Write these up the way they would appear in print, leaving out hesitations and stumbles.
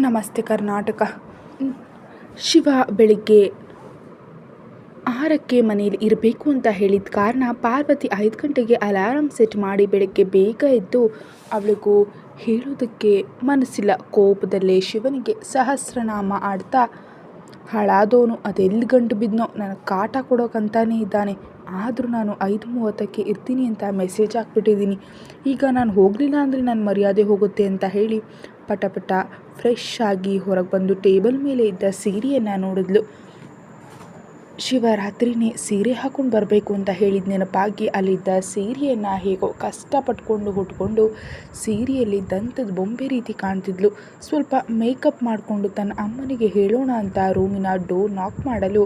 ನಮಸ್ತೆ ಕರ್ನಾಟಕ. ಶಿವ ಬೆಳಿಗ್ಗೆ 6ಕ್ಕೆ ಮನೇಲಿ ಇರಬೇಕು ಅಂತ ಹೇಳಿದ ಕಾರಣ ಪಾರ್ವತಿ 5 ಗಂಟೆಗೆ ಅಲಾರಾಮ್ ಸೆಟ್ ಮಾಡಿ ಬೆಳಗ್ಗೆ ಬೇಗ ಎದ್ದು ಅವಳಿಗೂ ಹೇಳೋದಕ್ಕೆ ಮನಸ್ಸಿಲ್ಲ. ಕೋಪದಲ್ಲೇ ಶಿವನಿಗೆ ಸಹಸ್ರನಾಮ ಆಡ್ತಾ, ಹಾಳಾದವನು ಅದೆಲ್ಲಿ ಗಂಟು ಬಿದ್ದನೋ ನನಗೆ ಕಾಟ ಕೊಡೋಕ್ಕಂತಾನೇ ಇದ್ದಾನೆ, ಆದರೂ ನಾನು 5:30ಕ್ಕೆ ಇರ್ತೀನಿ ಅಂತ ಮೆಸೇಜ್ ಹಾಕ್ಬಿಟ್ಟಿದ್ದೀನಿ. ಈಗ ನಾನು ಹೋಗಲಿಲ್ಲ ಅಂದರೆ ನನ್ನ ಮರ್ಯಾದೆ ಹೋಗುತ್ತೆ ಅಂತ ಹೇಳಿ ಪಟ ಫ್ರೆಶ್ ಆಗಿ ಹೊರಗೆ ಬಂದು ಟೇಬಲ್ ಮೇಲೆ ಇದ್ದ ಸೀರೆಯನ್ನು ನೋಡಿದ್ಲು. ಶಿವರಾತ್ರಿನೇ ಸೀರೆ ಹಾಕೊಂಡು ಬರಬೇಕು ಅಂತ ಹೇಳಿದ ನೆನಪಾಗಿ ಅಲ್ಲಿದ್ದ ಸೀರೆಯನ್ನು ಹೇಗೋ ಕಷ್ಟಪಟ್ಕೊಂಡು ಉಟ್ಕೊಂಡು ಸೀರೆಯಲ್ಲಿ ದಂತದ ಬೊಂಬೆ ರೀತಿ ಕಾಣ್ತಿದ್ಲು. ಸ್ವಲ್ಪ ಮೇಕಪ್ ಮಾಡಿಕೊಂಡು ತನ್ನ ಅಮ್ಮನಿಗೆ ಹೇಳೋಣ ಅಂತ ರೂಮಿನ ಡೋರ್ ನಾಕ್ ಮಾಡಲು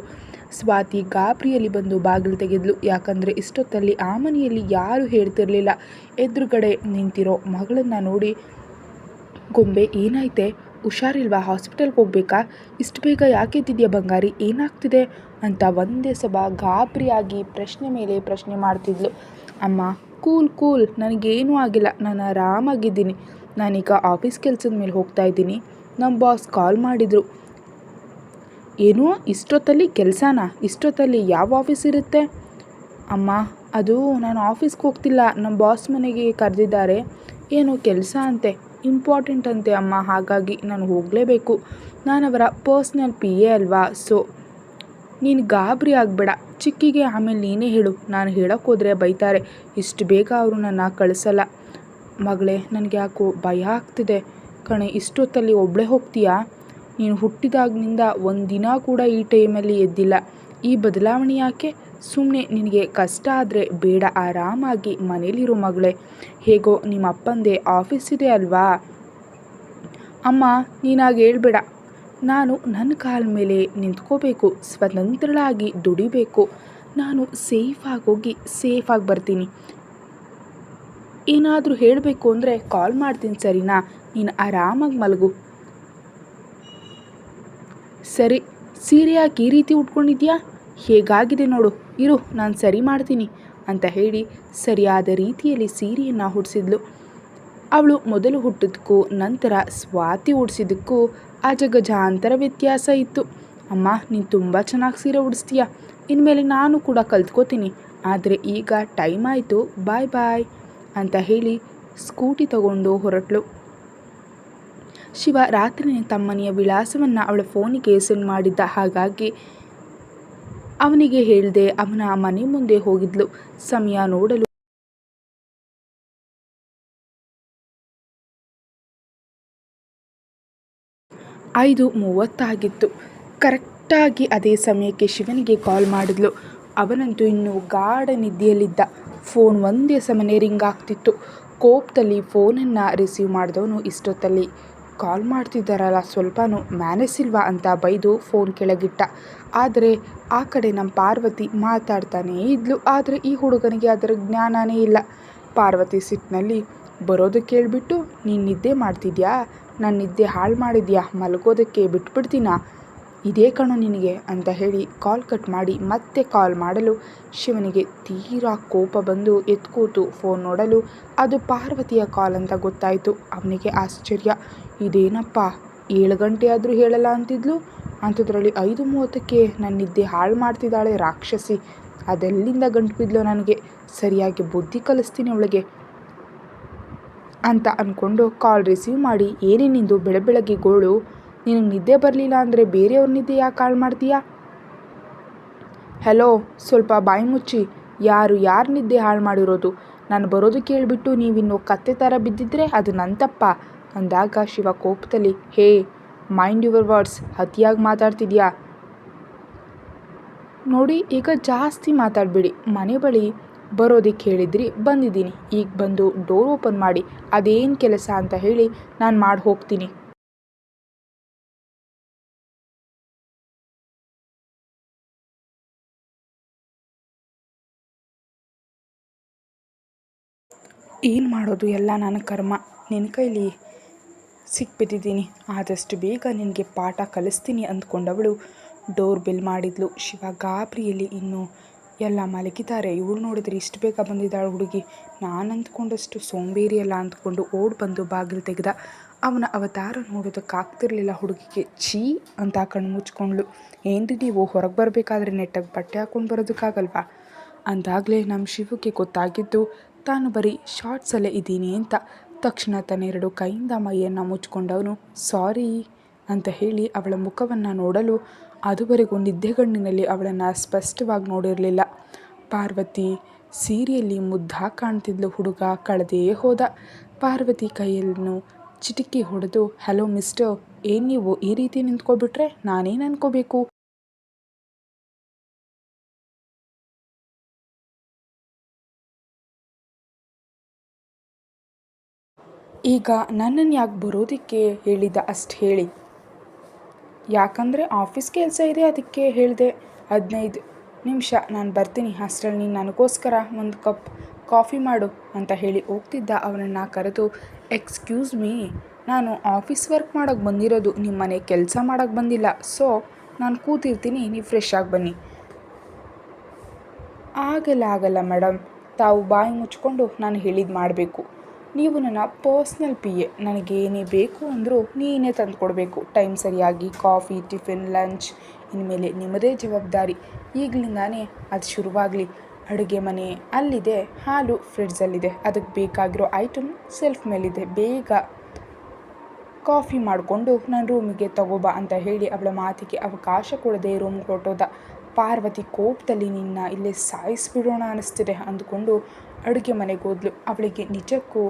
ಸ್ವಾತಿ ಗಾಬರಿಯಲ್ಲಿ ಬಂದು ಬಾಗಿಲು ತೆಗೆದ್ಲು. ಯಾಕಂದರೆ ಇಷ್ಟೊತ್ತಲ್ಲಿ ಆ ಮನೆಯಲ್ಲಿ ಯಾರೂ ಹೇಳ್ತಿರ್ಲಿಲ್ಲ. ಎದುರುಗಡೆ ನಿಂತಿರೋ ಮಗಳನ್ನು ನೋಡಿ, ಗೊಂಬೆ ಏನಾಯ್ತೆ, ಹುಷಾರಿಲ್ವಾ, ಹಾಸ್ಪಿಟಲ್ಗೆ ಹೋಗ್ಬೇಕಾ, ಇಷ್ಟು ಬೇಗ ಯಾಕೆ ಎದ್ದಿದ್ಯಾ ಬಂಗಾರಿ, ಏನಾಗ್ತಿದೆ ಅಂತ ಒಂದೇ ಸಲ ಗಾಬರಿಯಾಗಿ ಪ್ರಶ್ನೆ ಮೇಲೆ ಪ್ರಶ್ನೆ ಮಾಡ್ತಿದ್ಲು. ಅಮ್ಮ ಕೂಲ್, ನನಗೇನೂ ಆಗಿಲ್ಲ, ನಾನು ಆರಾಮಾಗಿದ್ದೀನಿ. ನಾನೀಗ ಆಫೀಸ್ ಕೆಲಸದ ಮೇಲೆ ಹೋಗ್ತಾ ಇದ್ದೀನಿ. ನಮ್ಮ ಬಾಸ್ ಕಾಲ್ ಮಾಡಿದರು. ಏನೋ ಇಷ್ಟೊತ್ತಲ್ಲಿ ಕೆಲಸನಾ, ಇಷ್ಟೊತ್ತಲ್ಲಿ ಯಾವ ಆಫೀಸ್ ಇರುತ್ತೆ ಅಮ್ಮ? ಅದು ನಾನು ಆಫೀಸ್ಗೆ ಹೋಗ್ತಿಲ್ಲ, ನಮ್ಮ ಬಾಸ್ ಮನೆಗೆ ಕರೆದಿದ್ದಾರೆ, ಏನೋ ಕೆಲಸ ಅಂತೆ, ಇಂಪಾರ್ಟೆಂಟ್ ಅಂತೆ ಅಮ್ಮ, ಹಾಗಾಗಿ ನಾನು ಹೋಗಲೇಬೇಕು. ನಾನು ಅವರ ಪರ್ಸ್ನಲ್ PA ಅಲ್ವಾ, ಸೊ ನೀನು ಗಾಬರಿ ಆಗಬೇಡ. ಚಿಕ್ಕಿಗೆ ಆಮೇಲೆ ನೀನೇ ಹೇಳು, ನಾನು ಹೇಳೋಕ್ಕೆ ಹೋದರೆ ಬೈತಾರೆ, ಇಷ್ಟು ಬೇಗ ಅವರು ನನ್ನ ಕಳಿಸಲ್ಲ. ಮಗಳೇ, ನನಗೆ ಯಾಕೋ ಭಯ ಆಗ್ತಿದೆ ಕಣೆ, ಇಷ್ಟೊತ್ತಲ್ಲಿ ಒಬ್ಬಳೇ ಹೋಗ್ತೀಯಾ? ನೀನು ಹುಟ್ಟಿದಾಗಿನಿಂದ ಒಂದು ದಿನ ಕೂಡ ಈ ಟೈಮಲ್ಲಿ ಎದ್ದಿಲ್ಲ. ಈ ಬದಲಾವಣೆ ಯಾಕೆ? ಸುಮ್ಮನೆ ನಿನಗೆ ಕಷ್ಟ ಆದರೆ ಬೇಡ, ಆರಾಮಾಗಿ ಮನೇಲಿರೋ ಮಗಳೇ. ಹೇಗೋ ನಿಮ್ಮ ಅಪ್ಪಂದೇ ಆಫೀಸ್ ಇದೆ ಅಲ್ವಾ? ಅಮ್ಮ ನೀನಾಗಿ ಹೇಳ್ಬೇಡ, ನಾನು ನನ್ನ ಕಾಲ ಮೇಲೆ ನಿಂತ್ಕೋಬೇಕು, ಸ್ವತಂತ್ರಳಾಗಿ ದುಡಿಬೇಕು. ನಾನು ಸೇಫಾಗಿ ಹೋಗಿ ಸೇಫಾಗಿ ಬರ್ತೀನಿ. ಏನಾದರೂ ಹೇಳಬೇಕು ಅಂದರೆ ಕಾಲ್ ಮಾಡ್ತೀನಿ, ಸರಿನಾ? ನೀನು ಆರಾಮಾಗಿ ಮಲಗು. ಸರಿ, ಸೀರೆ ಯಾಕೆ ಈ ರೀತಿ ಉಟ್ಕೊಂಡಿದ್ಯಾ? ಹೇಗಾಗಿದೆ ನೋಡು, ಇರು ನಾನು ಸರಿ ಮಾಡ್ತೀನಿ ಅಂತ ಹೇಳಿ ಸರಿಯಾದ ರೀತಿಯಲ್ಲಿ ಸೀರೆಯನ್ನು ಉಡಿಸಿದ್ಲು. ಅವಳು ಮೊದಲು ಹುಟ್ಟಿದ್ದಕ್ಕೂ ನಂತರ ಸ್ವಾತಿ ಉಡಿಸಿದ್ದಕ್ಕೂ ಅಜಗಜಾಂತರ ವ್ಯತ್ಯಾಸ ಇತ್ತು. ಅಮ್ಮ ನೀನು ತುಂಬ ಚೆನ್ನಾಗಿ ಸೀರೆ ಉಡಿಸ್ತೀಯ, ಇನ್ಮೇಲೆ ನಾನು ಕೂಡ ಕಲ್ತ್ಕೋತೀನಿ. ಆದರೆ ಈಗ ಟೈಮ್ ಆಯಿತು, ಬಾಯ್ ಅಂತ ಹೇಳಿ ಸ್ಕೂಟಿ ತಗೊಂಡು ಹೊರಟಳು. ಶಿವ ರಾತ್ರಿನೇ ತಮ್ಮನೆಯ ವಿಳಾಸವನ್ನು ಅವಳ ಫೋನಿಗೆ ಸೆಂಡ್ ಮಾಡಿದ್ದ. ಹಾಗಾಗಿ ಅವನಿಗೆ ಹೇಳ್ದೆ ಅವನ ಮನೆ ಮುಂದೆ ಹೋಗಿದ್ಲು. ಸಮಯ ನೋಡಲು 5:30 ಆಗಿತ್ತು. ಕರೆಕ್ಟಾಗಿ ಅದೇ ಸಮಯಕ್ಕೆ ಶಿವನಿಗೆ ಕಾಲ್ ಮಾಡಿದ್ಲು. ಅವನಂತೂ ಇನ್ನೂ ಗಾಢ ನಿದ್ದೆಯಲ್ಲಿದ್ದ. ಫೋನ್ ಒಂದೇ ಸಮನೆ ರಿಂಗ್ ಆಗ್ತಿತ್ತು. ಕೋಪದಲ್ಲಿ ಫೋನನ್ನು ರಿಸೀವ್ ಮಾಡಿದವನು, ಇಷ್ಟೊತ್ತಲ್ಲಿ ಕಾಲ್ ಮಾಡ್ತಿದ್ದಾರಲ್ಲ, ಸ್ವಲ್ಪನೂ ಮ್ಯಾನೇಜ್ ಇಲ್ವಾ ಅಂತ ಬೈದು ಫೋನ್ ಕೆಳಗಿಟ್ಟ. ಆದರೆ ಆ ಕಡೆ ನಮ್ಮ ಪಾರ್ವತಿ ಮಾತಾಡ್ತಾನೇ ಇದ್ಲು. ಆದರೆ ಈ ಹುಡುಗನಿಗೆ ಅದರ ಜ್ಞಾನನೇ ಇಲ್ಲ. ಪಾರ್ವತಿ ಸಿಟ್ಟಿನಲ್ಲಿ, ಬರೋದಕ್ಕೆ ಹೇಳ್ಬಿಟ್ಟು ನೀನು ನಿದ್ದೆ ಮಾಡ್ತಿದ್ಯಾ, ನನ್ನ ನಿದ್ದೆ ಹಾಳು ಮಾಡಿದ್ಯಾ, ಮಲಗೋದಕ್ಕೆ ಬಿಟ್ಬಿಡ್ತೀನಾ, ಇದೇ ಕಣೋ ನಿನಗೆ ಅಂತ ಹೇಳಿ ಕಾಲ್ ಕಟ್ ಮಾಡಿ ಮತ್ತೆ ಕಾಲ್ ಮಾಡಲು ಶಿವನಿಗೆ ತೀರಾ ಕೋಪ ಬಂದು ಎತ್ಕೂತು ಫೋನ್ ನೋಡಲು ಅದು ಪಾರ್ವತಿಯ ಕಾಲ್ ಅಂತ ಗೊತ್ತಾಯಿತು. ಅವನಿಗೆ ಆಶ್ಚರ್ಯ, ಇದೇನಪ್ಪ 7 ಗಂಟೆ ಆದರೂ ಹೇಳಲ್ಲ ಅಂತಿದ್ಲು, ಅಂಥದ್ರಲ್ಲಿ 5:30ಕ್ಕೆ ನನ್ನ ನಿದ್ದೆ ಹಾಳು ಮಾಡ್ತಿದ್ದಾಳೆ ರಾಕ್ಷಸಿ, ಅದೆಲ್ಲಿಂದ ಗಂಟು ಬಿದ್ಲು, ನನಗೆ ಸರಿಯಾಗಿ ಬುದ್ಧಿ ಕಲಿಸ್ತೀನಿ ಅವಳಿಗೆ ಅಂತ ಅಂದ್ಕೊಂಡು ಕಾಲ್ ರಿಸೀವ್ ಮಾಡಿ, ಏನೇ ನಿಂದು ಬೆಳಗ್ಗೆ ಗೋಳು, ನಿನಗೆ ನಿದ್ದೆ ಬರಲಿಲ್ಲ ಅಂದರೆ ಬೇರೆಯವ್ರ ನಿದ್ದೆ ಯಾಕೆ ಹಾಳು ಮಾಡ್ತೀಯಾ? ಹೆಲೋ, ಸ್ವಲ್ಪ ಬಾಯಿ ಮುಚ್ಚಿ, ಯಾರು ನಿದ್ದೆ ಹಾಳು ಮಾಡಿರೋದು? ನಾನು ಬರೋದಕ್ಕೆ ಹೇಳ್ಬಿಟ್ಟು ನೀವಿನ್ನೂ ಕತ್ತೆ ಥರ ಬಿದ್ದಿದ್ರೆ ಅದು ನನ್ನ ತಪ್ಪ ಅಂದಾಗ ಶಿವ ಕೋಪದಲ್ಲಿ, ಹೇ ಮೈಂಡ್ ಯುವರ್ ವರ್ಡ್ಸ್, ಅತಿಯಾಗಿ ಮಾತಾಡ್ತಿದ್ಯಾ ನೋಡಿ, ಈಗ ಜಾಸ್ತಿ ಮಾತಾಡಬೇಡಿ. ಮನೆ ಬಳಿ ಬರೋದಕ್ಕೆ ಹೇಳಿದ್ರಿ, ಬಂದಿದ್ದೀನಿ, ಈಗ ಬಂದು ಡೋರ್ ಓಪನ್ ಮಾಡಿ, ಅದೇನು ಕೆಲಸ ಅಂತ ಹೇಳಿ ನಾನು ಮಾಡಿ ಹೋಗ್ತೀನಿ. ಏನು ಮಾಡೋದು, ಎಲ್ಲ ನನ್ನ ಕರ್ಮ, ನಿನ್ನ ಕೈಲಿ ಸಿಕ್ಬಿಟ್ಟಿದ್ದೀನಿ, ಆದಷ್ಟು ಬೇಗ ನಿನಗೆ ಪಾಠ ಕಲಿಸ್ತೀನಿ ಅಂದ್ಕೊಂಡವಳು ಡೋರ್ ಬೆಲ್ ಮಾಡಿದ್ಲು. ಶಿವ ಗಾಬರಿಯಲ್ಲಿ, ಇನ್ನೂ ಎಲ್ಲ ಮಲಗಿದ್ದಾರೆ, ಇವಳು ನೋಡಿದ್ರೆ ಇಷ್ಟು ಬೇಗ ಬಂದಿದ್ದಾಳು ಹುಡುಗಿ, ನಾನು ಅಂದ್ಕೊಂಡಷ್ಟು ಸೋಂಬೇರಿಯಲ್ಲ ಅಂದ್ಕೊಂಡು ಓಡಿ ಬಂದು ಬಾಗಿಲು ತೆಗೆದ. ಅವನ ಅವತಾರ ನೋಡೋದಕ್ಕಾಗ್ತಿರ್ಲಿಲ್ಲ ಹುಡುಗಿಗೆ. ಛೀ ಅಂತ ಕಣ್ಣು ಮುಚ್ಕೊಂಡ್ಳು. ಏನ್ರಿ ನೀವು ಹೊರಗೆ ಬರಬೇಕಾದ್ರೆ ನೆಟ್ಟಾಗಿ ಬಟ್ಟೆ ಹಾಕ್ಕೊಂಡು ಬರೋದಕ್ಕಾಗಲ್ವಾ? ಅಂದಾಗಲೇ ನಮ್ಮ ಶಿವಕ್ಕೆ ಗೊತ್ತಾಗಿದ್ದು ತಾನು ಬರೀ ಶಾರ್ಟ್ಸಲ್ಲೇ ಇದ್ದೀನಿ ಅಂತ. ತಕ್ಷಣ ತನ್ನೆರಡು ಕೈಯಿಂದ ಮೈಯನ್ನು ಮುಚ್ಕೊಂಡವನು ಸಾರಿ ಅಂತ ಹೇಳಿ ಅವಳ ಮುಖವನ್ನು ನೋಡಲು ಅದುವರೆಗೂ ನಿದ್ದೆಗಣ್ಣಿನಲ್ಲಿ ಅವಳನ್ನು ಸ್ಪಷ್ಟವಾಗಿ ನೋಡಿರಲಿಲ್ಲ. ಪಾರ್ವತಿ ಸೀರೆಯಲ್ಲಿ ಮುದ್ದಾಗಿ ಕಾಣ್ತಿದ್ಲು. ಹುಡುಗ ಕಳೆದೇ ಹೋದ. ಪಾರ್ವತಿ ಕೈಯನ್ನು ಚಿಟಿಕಿ ಹೊಡೆದು, ಹಲೋ ಮಿಸ್ಟರ್, ಏನು ನೀವು ಈ ರೀತಿ ನಿಂತ್ಕೊಬಿಟ್ರೆ ನಾನೇನು ಅನ್ಕೋಬೇಕು? ಈಗ ನನ್ನನ್ನು ಯಾಕೆ ಬರೋದಕ್ಕೆ ಹೇಳಿದ್ದ ಅಷ್ಟು ಹೇಳಿ? ಯಾಕಂದರೆ ಆಫೀಸ್ ಕೆಲಸ ಇದೆ ಅದಕ್ಕೆ ಹೇಳಿದೆ. 15 ನಿಮಿಷ ನಾನು ಬರ್ತೀನಿ, ಅಷ್ಟರಲ್ಲಿ ನೀನು ನನಗೋಸ್ಕರ ಒಂದು ಕಪ್ ಕಾಫಿ ಮಾಡು ಅಂತ ಹೇಳಿ ಹೋಗ್ತಿದ್ದ ಅವನನ್ನು ಕರೆದು, ಎಕ್ಸ್ಕ್ಯೂಸ್ ಮೀ, ನಾನು ಆಫೀಸ್ ವರ್ಕ್ ಮಾಡೋಕ್ಕೆ ಬಂದಿರೋದು, ನಿಮ್ಮ ಮನೆ ಕೆಲಸ ಮಾಡೋಕ್ಕೆ ಬಂದಿಲ್ಲ. ಸೊ ನಾನು ಕೂತಿರ್ತೀನಿ, ನೀವು ಫ್ರೆಶ್ ಆಗಿ ಬನ್ನಿ. ಆಗಲ್ಲ ಮೇಡಮ್, ತಾವು ಬಾಯಿ ಮುಚ್ಕೊಂಡು ನಾನು ಹೇಳಿದ್ದು ಮಾಡಬೇಕು. ನೀವು ನನ್ನ ಪರ್ಸ್ನಲ್ PA. ನನಗೇನೇ ಬೇಕು ಅಂದರೂ ನೀನೇ ತಂದು ಕೊಡಬೇಕು ಟೈಮ್ ಸರಿಯಾಗಿ. ಕಾಫಿ, ಟಿಫಿನ್, ಲಂಚ್ ಇನ್ಮೇಲೆ ನಿಮ್ಮದೇ ಜವಾಬ್ದಾರಿ. ಈಗಲಿಂದಾನೇ ಅದು ಶುರುವಾಗಲಿ. ಅಡುಗೆ ಮನೆ ಅಲ್ಲಿದೆ, ಹಾಲು ಫ್ರಿಡ್ಜಲ್ಲಿದೆ, ಅದಕ್ಕೆ ಬೇಕಾಗಿರೋ ಐಟಮ್ ಸೆಲ್ಫ್ ಮೇಲಿದೆ. ಬೇಗ ಕಾಫಿ ಮಾಡಿಕೊಂಡು ನನ್ನ ರೂಮಿಗೆ ತಗೋಬಾ ಅಂತ ಹೇಳಿ ಅವಳ ಮಾತಿಗೆ ಅವಕಾಶ ಕೊಡದೆ ರೂಮ್ಗೆ ಹೊರಟೋದ. ಪಾರ್ವತಿ ಕೋಪದಲ್ಲಿ ನಿನ್ನ ಇಲ್ಲೇ ಸಾಯಿಸಿಬಿಡೋಣ ಅನ್ನಿಸ್ತಿದೆ ಅಂದ್ಕೊಂಡು ಅಡುಗೆ ಮನೆಗೆ ಹೋದ್ಲು. ಅವಳಿಗೆ ನಿಜಕ್ಕೂ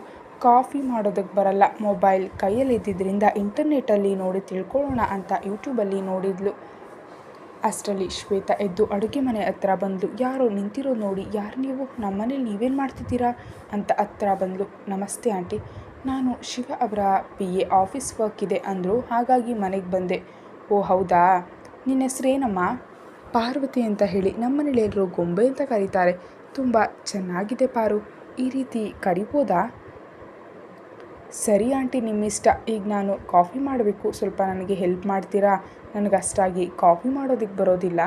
ಕಾಫಿ ಮಾಡೋದಕ್ಕೆ ಬರಲ್ಲ. ಮೊಬೈಲ್ ಕೈಯಲ್ಲಿ ಇದ್ದಿದ್ದರಿಂದ ಇಂಟರ್ನೆಟ್ಟಲ್ಲಿ ನೋಡಿ ತಿಳ್ಕೊಳ್ಳೋಣ ಅಂತ ಯೂಟ್ಯೂಬಲ್ಲಿ ನೋಡಿದ್ಲು. ಅಷ್ಟರಲ್ಲಿ ಶ್ವೇತಾ ಎದ್ದು ಅಡುಗೆ ಮನೆ ಹತ್ರ ಬಂದಳು. ಯಾರೋ ನಿಂತಿರೋದು ನೋಡಿ, ಯಾರು ನೀವು, ನಮ್ಮನೇಲಿ ನೀವೇನು ಮಾಡ್ತಿದ್ದೀರಾ ಅಂತ ಹತ್ರ ಬಂದಳು. ನಮಸ್ತೆ ಆಂಟಿ, ನಾನು ಶಿವ ಅವರ PA, ಆಫೀಸ್ ವರ್ಕ್ ಇದೆ ಅಂದರು, ಹಾಗಾಗಿ ಮನೆಗೆ ಬಂದೆ. ಓ ಹೌದಾ, ನಿನ್ನ ಹೆಸರೇನಮ್ಮ? ಪಾರ್ವತಿ ಅಂತ ಹೇಳಿ. ನಮ್ಮನೇಲಿ ಎಲ್ಲರೂ ಗೊಂಬೆ ಅಂತ ಕರೀತಾರೆ. ತುಂಬ ಚೆನ್ನಾಗಿದೆ ಪಾರು, ಈ ರೀತಿ ಕರಿಬೋದಾ? ಸರಿ ಆಂಟಿ, ನಿಮ್ಮಿಷ್ಟ. ಈಗ ನಾನು ಕಾಫಿ ಮಾಡಬೇಕು, ಸ್ವಲ್ಪ ನನಗೆ ಹೆಲ್ಪ್ ಮಾಡ್ತೀರಾ? ನನಗೆ ಅಷ್ಟಾಗಿ ಕಾಫಿ ಮಾಡೋದಕ್ಕೆ ಬರೋದಿಲ್ಲ.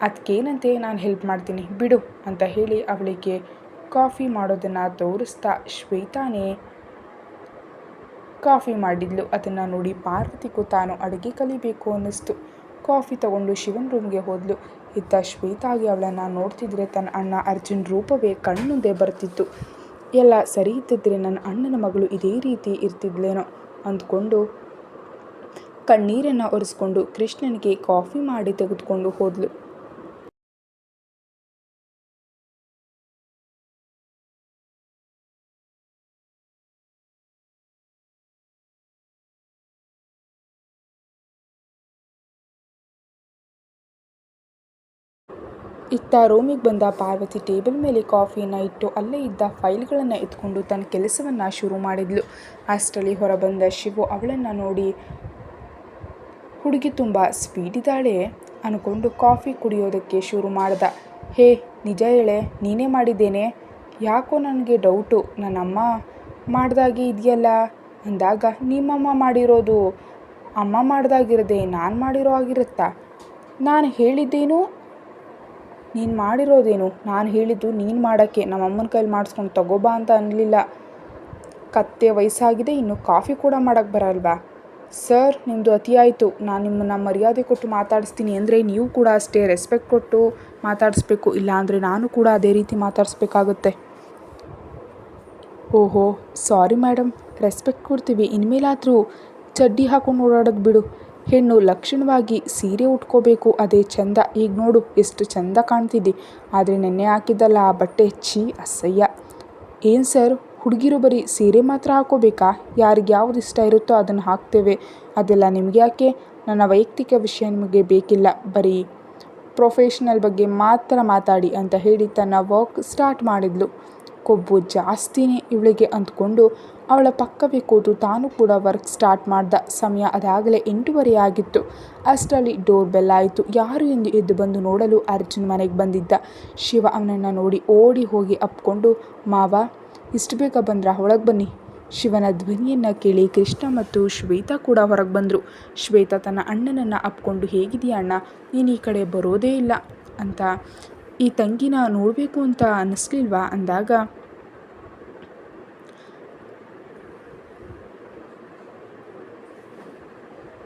ಅದಕ್ಕೇನಂತೆ, ನಾನು ಹೆಲ್ಪ್ ಮಾಡ್ತೀನಿ ಬಿಡು ಅಂತ ಹೇಳಿ ಅವಳಿಗೆ ಕಾಫಿ ಮಾಡೋದನ್ನು ತೋರಿಸ್ತಾ ಶ್ವೇತಾನೇ ಕಾಫಿ ಮಾಡಿದ್ಲು. ಅದನ್ನು ನೋಡಿ ಪಾರ್ವತಿಗೂ ತಾನು ಅಡುಗೆ ಕಲಿಬೇಕು ಅನ್ನಿಸ್ತು. ಕಾಫಿ ತಗೊಂಡು ಶಿವನ್ ರೂಮ್ಗೆ ಹೋದ್ಲು. ಇತ್ತ ಶ್ವೇತಾಗಿ ಅವಳನ್ನು ನೋಡ್ತಿದ್ರೆ ತನ್ನ ಅಣ್ಣ ಅರ್ಜುನ್ ರೂಪವೇ ಕಣ್ಮುಂದೆ ಬರ್ತಿತ್ತು. ಎಲ್ಲ ಸರಿ ಇದ್ದಿದ್ರೆ ನನ್ನ ಅಣ್ಣನ ಮಗಳು ಇದೇ ರೀತಿ ಇರ್ತಿದ್ಲೇನೋ ಅಂದ್ಕೊಂಡು ಕಣ್ಣೀರನ್ನು ಒರೆಸ್ಕೊಂಡು ಕೃಷ್ಣನಿಗೆ ಕಾಫಿ ಮಾಡಿ ತೆಗೆದುಕೊಂಡು ಹೋದ್ಲು. ಇತ್ತ ರೂಮಿಗೆ ಬಂದ ಪಾರ್ವತಿ ಟೇಬಲ್ ಮೇಲೆ ಕಾಫಿಯನ್ನು ಇಟ್ಟು ಅಲ್ಲೇ ಇದ್ದ ಫೈಲ್ಗಳನ್ನು ಎತ್ಕೊಂಡು ತನ್ನ ಕೆಲಸವನ್ನು ಶುರು ಮಾಡಿದ್ಲು. ಅಷ್ಟರಲ್ಲಿ ಹೊರಬಂದ ಶಿವು ಅವಳನ್ನು ನೋಡಿ, ಹುಡುಗಿ ತುಂಬ ಸ್ಪೀಡ್ ಇದ್ದಾಳೆ ಅಂದ್ಕೊಂಡು ಕಾಫಿ ಕುಡಿಯೋದಕ್ಕೆ ಶುರು ಮಾಡ್ದ. ಹೇ ನಿಜ ಹೇಳೆ, ನೀನೇ ಮಾಡಿದ್ದೇನೆ? ಯಾಕೋ ನನಗೆ ಡೌಟು, ನನ್ನಮ್ಮ ಮಾಡ್ದಾಗೆ ಇದೆಯಲ್ಲ ಅಂದಾಗ. ನಿಮ್ಮಮ್ಮ ಮಾಡಿರೋದು ಅಮ್ಮ ಮಾಡ್ದಾಗಿರದೆ ನಾನು ಮಾಡಿರೋ ಆಗಿರುತ್ತಾ? ನಾನು ಹೇಳಿದ್ದೇನು ನೀನು ಮಾಡಿರೋದೇನು? ನಾನು ಹೇಳಿದ್ದು ನೀನು ಮಾಡೋಕ್ಕೆ, ನಮ್ಮಮ್ಮನ ಕೈಲಿ ಮಾಡಿಸ್ಕೊಂಡು ತಗೋಬಾ ಅಂತ ಅನ್ನಲಿಲ್ಲ. ಕತ್ತೆ ವಯಸ್ಸಾಗಿದೆ, ಇನ್ನು ಕಾಫಿ ಕೂಡ ಮಾಡೋಕ್ಕೆ ಬರಲ್ವಾ? ಸರ್, ನಿಮ್ಮದು ಅತಿಯಾಯಿತು. ನಾನು ನಿಮ್ಮನ್ನು ಮರ್ಯಾದೆ ಕೊಟ್ಟು ಮಾತಾಡಿಸ್ತೀನಿ ಅಂದರೆ ನೀವು ಕೂಡ ಅಷ್ಟೇ ರೆಸ್ಪೆಕ್ಟ್ ಕೊಟ್ಟು ಮಾತಾಡಿಸ್ಬೇಕು, ಇಲ್ಲಾಂದರೆ ನಾನು ಕೂಡ ಅದೇ ರೀತಿ ಮಾತಾಡಿಸ್ಬೇಕಾಗುತ್ತೆ. ಓಹೋ ಸಾರಿ ಮೇಡಮ್, ರೆಸ್ಪೆಕ್ಟ್ ಕೊಡ್ತೀವಿ, ಇನ್ಮೇಲಾದರೂ ಚಡ್ಡಿ ಹಾಕೊಂಡು ಓಡಾಡೋದು ಬಿಡು. ಹೆಣ್ಣು ಲಕ್ಷಣವಾಗಿ ಸೀರೆ ಉಟ್ಕೋಬೇಕು, ಅದೇ ಚಂದ. ಈಗ ನೋಡು ಎಷ್ಟು ಚಂದ ಕಾಣ್ತಿದ್ದಿ, ಆದರೆ ನೆನ್ನೆ ಹಾಕಿದ್ದಲ್ಲ ಆ ಬಟ್ಟೆ, ಛೀ ಅಸಹ್ಯ. ಏನು ಸರ್, ಹುಡುಗಿರು ಬರೀ ಸೀರೆ ಮಾತ್ರ ಹಾಕೋಬೇಕಾ? ಯಾರಿಗೆ ಯಾವುದು ಇಷ್ಟ ಇರುತ್ತೋ ಅದನ್ನು ಹಾಕ್ತೇವೆ, ಅದೆಲ್ಲ ನಿಮಗೆ ಯಾಕೆ? ನನ್ನ ವೈಯಕ್ತಿಕ ವಿಷಯ ನಿಮಗೆ ಬೇಕಿಲ್ಲ, ಬರೀ ಪ್ರೊಫೆಷ್ನಲ್ ಬಗ್ಗೆ ಮಾತ್ರ ಮಾತಾಡಿ ಅಂತ ಹೇಳಿ ತನ್ನ ವರ್ಕ್ ಸ್ಟಾರ್ಟ್ ಮಾಡಿದ್ಲು. ಕೊಬ್ಬು ಜಾಸ್ತಿನೇ ಇವಳಿಗೆ ಅಂದ್ಕೊಂಡು ಅವಳ ಪಕ್ಕವೇ ಕೂತು ತಾನು ಕೂಡ ವರ್ಕ್ ಸ್ಟಾರ್ಟ್ ಮಾಡ್ದ. ಸಮಯ ಅದಾಗಲೇ 8:30 ಆಗಿತ್ತು. ಅಷ್ಟರಲ್ಲಿ ಡೋರ್ ಬೆಲ್ ಆಯಿತು. ಯಾರು ಎಂದು ಎದ್ದು ಬಂದು ನೋಡಲು ಅರ್ಜುನ್ ಮನೆಗೆ ಬಂದಿದ್ದ. ಶಿವ ಅವನನ್ನು ನೋಡಿ ಓಡಿ ಹೋಗಿ ಅಪ್ಕೊಂಡು, ಮಾವ ಇಷ್ಟು ಬೇಗ ಬಂದ್ರಾ, ಒಳಗೆ ಬನ್ನಿ. ಶಿವನ ಧ್ವನಿಯನ್ನು ಕೇಳಿ ಕೃಷ್ಣ ಮತ್ತು ಶ್ವೇತಾ ಕೂಡ ಹೊರಗೆ ಬಂದರು. ಶ್ವೇತಾ ತನ್ನ ಅಣ್ಣನನ್ನು ಅಪ್ಕೊಂಡು, ಹೇಗಿದೆಯಾ ಅಣ್ಣ, ನೀನು ಈ ಕಡೆ ಬರೋದೇ ಇಲ್ಲ ಅಂತ ಈ ತಂಗಿನ ನೋಡಬೇಕು ಅಂತ ಅನ್ನಿಸ್ಲಿಲ್ವಾ ಅಂದಾಗ,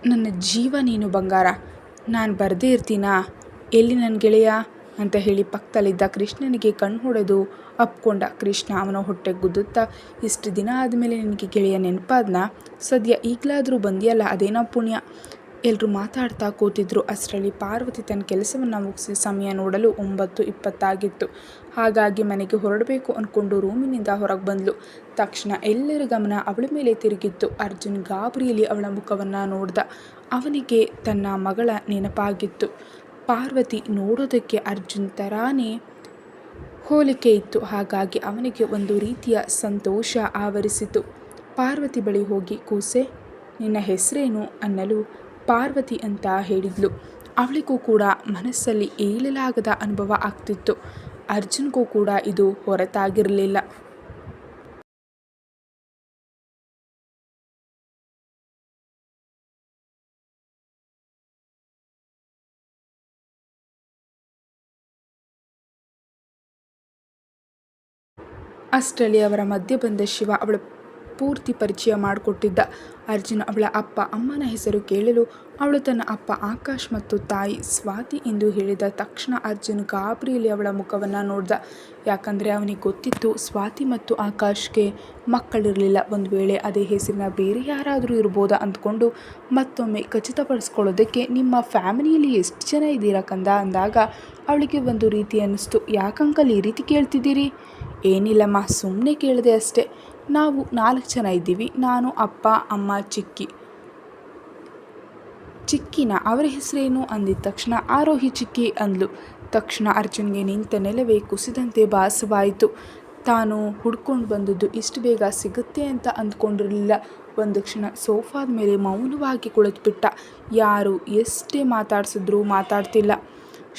ನನ್ನ ಜೀವ ನೀನು ಬಂಗಾರ, ನಾನು ಬರದೇ ಇರ್ತೀನಾ, ಎಲ್ಲಿ ನನ್ನ ಗೆಳೆಯ ಅಂತ ಹೇಳಿ ಪಕ್ಕದಲ್ಲಿದ್ದ ಕೃಷ್ಣನಿಗೆ ಕಣ್ಣು ಹೊಡೆದು ಅಪ್ಕೊಂಡ. ಕೃಷ್ಣ ಅವನ ಹೊಟ್ಟೆಗೆ ಗುದ್ದುತ್ತಾ, ಇಷ್ಟು ದಿನ ಆದಮೇಲೆ ನಿನಗೆ ಗೆಳೆಯ ನೆನಪಾದ್ನಾ, ಸದ್ಯ ಈಗಲಾದರೂ ಬಂದಿಯಲ್ಲ, ಅದೇನೋ ಪುಣ್ಯ. ಎಲ್ಲರೂ ಮಾತಾಡ್ತಾ ಕೂತಿದ್ರು. ಅಷ್ಟರಲ್ಲಿ ಪಾರ್ವತಿ ತನ್ನ ಕೆಲಸವನ್ನು ಮುಗಿಸಿ ಸಮಯ ನೋಡಲು 9:20 ಹಾಗಾಗಿ ಮನೆಗೆ ಹೊರಡಬೇಕು ಅಂದ್ಕೊಂಡು ರೂಮಿನಿಂದ ಹೊರಗೆ ಬಂದಳು. ತಕ್ಷಣ ಎಲ್ಲರ ಗಮನ ಅವಳ ಮೇಲೆ ತಿರುಗಿತ್ತು. ಅರ್ಜುನ್ ಗಾಬರಿಯಲ್ಲಿ ಅವಳ ಮುಖವನ್ನು ನೋಡ್ದ. ಅವನಿಗೆ ತನ್ನ ಮಗಳ ನೆನಪಾಗಿತ್ತು. ಪಾರ್ವತಿ ನೋಡೋದಕ್ಕೆ ಅರ್ಜುನ್ ಥರಾನೇ ಹೋಲಿಕೆ ಇತ್ತು. ಹಾಗಾಗಿ ಅವನಿಗೆ ಒಂದು ರೀತಿಯ ಸಂತೋಷ ಆವರಿಸಿತು. ಪಾರ್ವತಿ ಬಳಿ ಹೋಗಿ, ಕೂಸೆ, ನಿನ್ನ ಹೆಸರೇನು ಅನ್ನಲು ಪಾರ್ವತಿ ಅಂತ ಹೇಳಿದ್ಲು. ಅವಳಿಗೂ ಕೂಡ ಮನಸ್ಸಲ್ಲಿ ಏಳಲಾಗದ ಅನುಭವ ಆಗ್ತಿತ್ತು. ಅರ್ಜುನ್ಗೂ ಕೂಡ ಇದು ಹೊರತಾಗಿರಲಿಲ್ಲ. ಅಷ್ಟರಲ್ಲಿ ಅವರ ಮಧ್ಯೆ ಬಂದ ಶಿವ ಅವಳ ಪೂರ್ತಿ ಪರಿಚಯ ಮಾಡಿಕೊಟ್ಟಿದ್ದ. ಅರ್ಜುನ್ ಅವಳ ಅಪ್ಪ ಅಮ್ಮನ ಹೆಸರು ಕೇಳಲು ಅವಳು ತನ್ನ ಅಪ್ಪ ಆಕಾಶ್ ಮತ್ತು ತಾಯಿ ಸ್ವಾತಿ ಎಂದು ಹೇಳಿದ ತಕ್ಷಣ ಅರ್ಜುನ್ ಗಾಬರಿಯಲ್ಲಿ ಅವಳ ಮುಖವನ್ನು ನೋಡ್ದ. ಯಾಕಂದರೆ ಅವನಿಗೆ ಗೊತ್ತಿತ್ತು ಸ್ವಾತಿ ಮತ್ತು ಆಕಾಶ್ಗೆ ಮಕ್ಕಳಿರಲಿಲ್ಲ. ಒಂದು ವೇಳೆ ಅದೇ ಹೆಸರಿನ ಬೇರೆ ಯಾರಾದರೂ ಇರ್ಬೋದಾ ಅಂದ್ಕೊಂಡು ಮತ್ತೊಮ್ಮೆ ಖಚಿತಪಡಿಸ್ಕೊಳ್ಳೋದಕ್ಕೆ, ನಿಮ್ಮ ಫ್ಯಾಮಿಲಿಯಲ್ಲಿ ಎಷ್ಟು ಜನ ಇದ್ದೀರಾ ಕಂದ ಅಂದಾಗ ಅವಳಿಗೆ ಒಂದು ರೀತಿ ಅನ್ನಿಸ್ತು. ಯಾಕಂಕಲ್ ಈ ರೀತಿ ಕೇಳ್ತಿದ್ದೀರಿ? ಏನಿಲ್ಲಮ್ಮ, ಸುಮ್ಮನೆ ಕೇಳಿದೆ ಅಷ್ಟೇ. ನಾವು 4 ಜನ ಇದ್ದೀವಿ, ನಾನು, ಅಪ್ಪ, ಅಮ್ಮ, ಚಿಕ್ಕಿನ ಅವರ ಹೆಸರೇನು ಅಂದಿದ ತಕ್ಷಣ ಆರೋಹಿ ಚಿಕ್ಕಿ ಅಂದ್ಲು. ತಕ್ಷಣ ಅರ್ಜುನ್ಗೆ ನಿಂತ ನೆಲವೇ ಕುಸಿದಂತೆ ಭಾಸವಾಯಿತು. ತಾನು ಹುಡ್ಕೊಂಡು ಬಂದದ್ದು ಇಷ್ಟು ಬೇಗ ಸಿಗುತ್ತೆ ಅಂತ ಅಂದ್ಕೊಂಡಿರಲಿಲ್ಲ. ಒಂದು ಕ್ಷಣ ಸೋಫಾದ ಮೇಲೆ ಮೌನವಾಗಿ ಕುಳಿತುಬಿಟ್ಟ. ಯಾರು ಎಷ್ಟೇ ಮಾತಾಡ್ಸಿದ್ರೂ ಮಾತಾಡ್ತಿಲ್ಲ.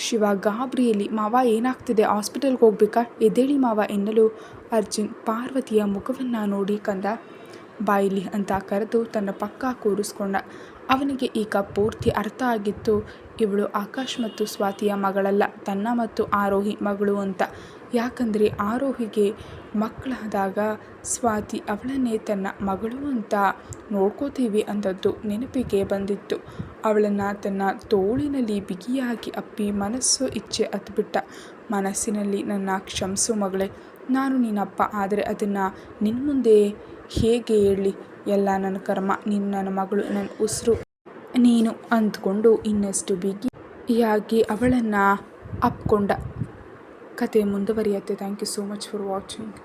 ಶಿವ ಗಾಬರಿಯಲ್ಲಿ, ಮಾವ ಏನಾಗ್ತಿದೆ, ಹಾಸ್ಪಿಟಲ್ಗೆ ಹೋಗ್ಬೇಕಾ, ಎದ್ದೇಳಿ ಮಾವ ಎನ್ನಲು ಅರ್ಜುನ್ ಪಾರ್ವತಿಯ ಮುಖವನ್ನು ನೋಡಿ, ಕಂದ ಬಾಯಿಲಿ ಅಂತ ಕರೆದು ತನ್ನ ಪಕ್ಕ ಕೂರಿಸ್ಕೊಂಡ. ಅವನಿಗೆ ಈಗ ಪೂರ್ತಿ ಅರ್ಥ ಆಗಿತ್ತು, ಇವಳು ಆಕಾಶ್ ಮತ್ತು ಸ್ವಾತಿಯ ಮಗಳಲ್ಲ, ತನ್ನ ಮತ್ತು ಆರೋಹಿ ಮಗಳು ಅಂತ. ಯಾಕಂದರೆ ಆರೋಹಿಗೆ ಮಕ್ಕಳಾದಾಗ ಸ್ವಾತಿ ಅವಳನ್ನೇ ತನ್ನ ಮಗಳು ಅಂತ ನೋಡ್ಕೋತೀವಿ ಅಂದದ್ದು ನೆನಪಿಗೆ ಬಂದಿತ್ತು. ಅವಳನ್ನು ತನ್ನ ತೋಳಿನಲ್ಲಿ ಬಿಗಿಯಾಗಿ ಅಪ್ಪಿ ಮನಸ್ಸು ಇಚ್ಛೆ ಹತ್ಬಿಟ್ಟ. ಮನಸ್ಸಿನಲ್ಲಿ, ನನ್ನ ಕ್ಷಮಿಸು ಮಗಳೇ, ನಾನು ನಿನ್ನಪ್ಪ, ಆದರೆ ಅದನ್ನು ನಿನ್ನ ಮುಂದೆ ಹೇಗೆ ಹೇಳಲಿ, ಎಲ್ಲ ನನ್ನ ಕರ್ಮ, ನೀನು ನನ್ನ ಮಗಳು, ನನ್ನ ಉಸಿರು ನೀನು ಅಂದ್ಕೊಂಡು ಇನ್ನಷ್ಟು ಬಿಗಿಯಾಗಿ ಅವಳನ್ನು ಅಪ್ಕೊಂಡ. ಕತೆ ಮುಂದುವರಿಯುತ್ತೆ. Thank you so much for watching.